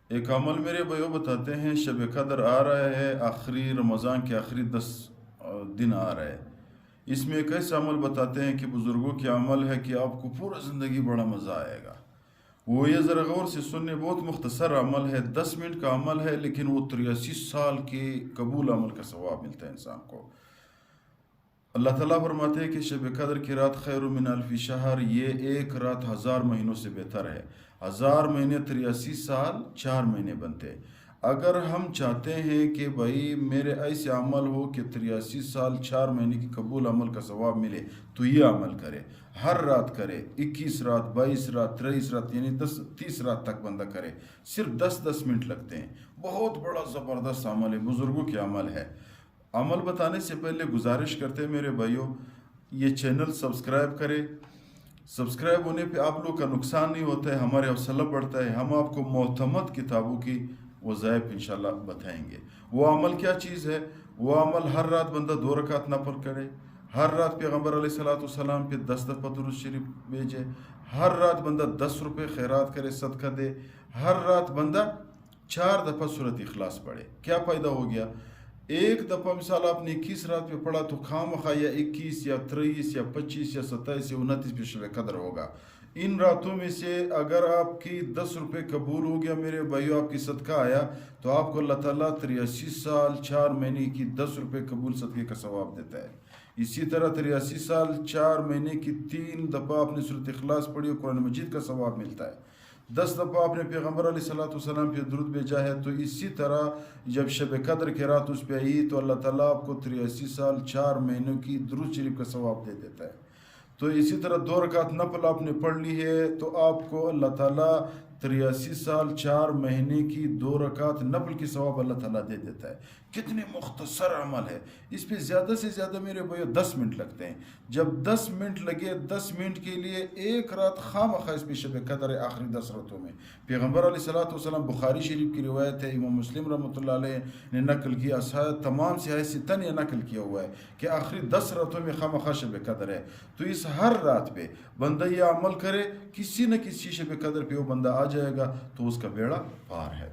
ایک عمل میرے بھائیوں بتاتے ہیں، شب قدر آ رہا ہے، آخری رمضان کے آخری 10 دن آ رہے ہیں۔ اس میں ایک ایسا عمل بتاتے ہیں کہ بزرگوں کی عمل ہے کہ آپ کو پورا زندگی بڑا مزہ آئے گا۔ وہ یہ ذرا غور سے سننے، بہت مختصر عمل ہے، 10 منٹ کا عمل ہے، لیکن وہ 83 سال کے قبول عمل کا ثواب ملتا ہے انسان کو۔ اللہ تعالیٰ فرماتے ہیں کہ شب قدر کی رات خیر من الف شہر، یہ ایک رات 1000 مہینوں سے بہتر ہے۔ 1000 مہینے 83 سال 4 مہینے بنتے۔ اگر ہم چاہتے ہیں کہ بھائی میرے ایسے عمل ہو کہ 83 سال 4 مہینے کی قبول عمل کا ثواب ملے، تو یہ عمل کرے، ہر رات کرے، 21 رات 22 رات 23 رات، یعنی 30 رات تک بندہ کرے، صرف 10 منٹ لگتے ہیں۔ بہت بڑا زبردست عمل ہے، بزرگوں کے عمل ہے۔ عمل بتانے سے پہلے گزارش کرتے ہیں میرے بھائیوں، یہ چینل سبسکرائب کرے۔ سبسکرائب ہونے پہ آپ لوگ کا نقصان نہیں ہوتا ہے، ہمارے حوصلہ بڑھتا ہے، ہم آپ کو معتمد کتابوں کی وظائف انشاءاللہ بتائیں گے۔ وہ عمل کیا چیز ہے؟ وہ عمل ہر رات بندہ 2 رکعت نفل کرے، ہر رات پیغمبر علیہ السلام پہ 10 دفعہ درود شریف بھیجے، ہر رات بندہ 10 روپے خیرات کرے، صدقہ دے، ہر رات بندہ 4 دفعہ سورۃ اخلاص پڑھے۔ کیا فائدہ ہو گیا؟ ایک دفعہ مثال آپ نے 21 رات پہ پڑھا تو خواہ مخواہ یا 21 یا 23 یا 25 یا 27 یا 29 پہ شب قدر ہوگا۔ ان راتوں میں سے اگر آپ کی 10 روپے قبول ہو گیا میرے بھائیو، آپ کی صدقہ آیا، تو آپ کو اللہ تعالیٰ 83 سال 4 مہینے کی 10 روپے قبول صدقے کا ثواب دیتا ہے۔ اسی طرح 83 سال 4 مہینے کی 3 دفعہ آپ نے سورۃ اخلاص پڑھی اور قرآن مجید کا ثواب ملتا ہے۔ 10 دفعہ آپ نے پیغمبر علیہ السلام پہ درود بھیجا ہے، تو اسی طرح جب شب قدر کی رات اس پہ آئی تو اللہ تعالیٰ آپ کو 83 سال 4 مہینوں کی درود شریف کا ثواب دے دیتا ہے۔ تو اسی طرح 2 رکعت نفل آپ نے پڑھ لی ہے تو آپ کو اللہ تعالیٰ 83 سال 4 مہینے کی 2 رکعت نفل کی ثواب اللہ تعالیٰ دے دیتا ہے۔ کتنے مختصر عمل ہے، اس پہ زیادہ سے زیادہ میرے بھائیو 10 منٹ لگتے ہیں۔ جب 10 منٹ لگے، 10 منٹ کے لیے ایک رات خواہ مخواہ اس پہ شب قدر ہے، آخری 10 راتوں میں۔ پیغمبر علیہ السلام بخاری شریف کی روایت ہے، امام مسلم رحمۃ اللہ علیہ نے نقل کیا، تمام صحیح ستہ نے نقل کیا ہوا ہے کہ آخری 10 راتوں میں خواہ مخواہ شب قدر ہے۔ تو اس ہر رات پہ بندہ یہ عمل کرے، کسی نہ کسی شب قدر پہ وہ بندہ آ جائے گا تو اس کا بیڑا پار ہے۔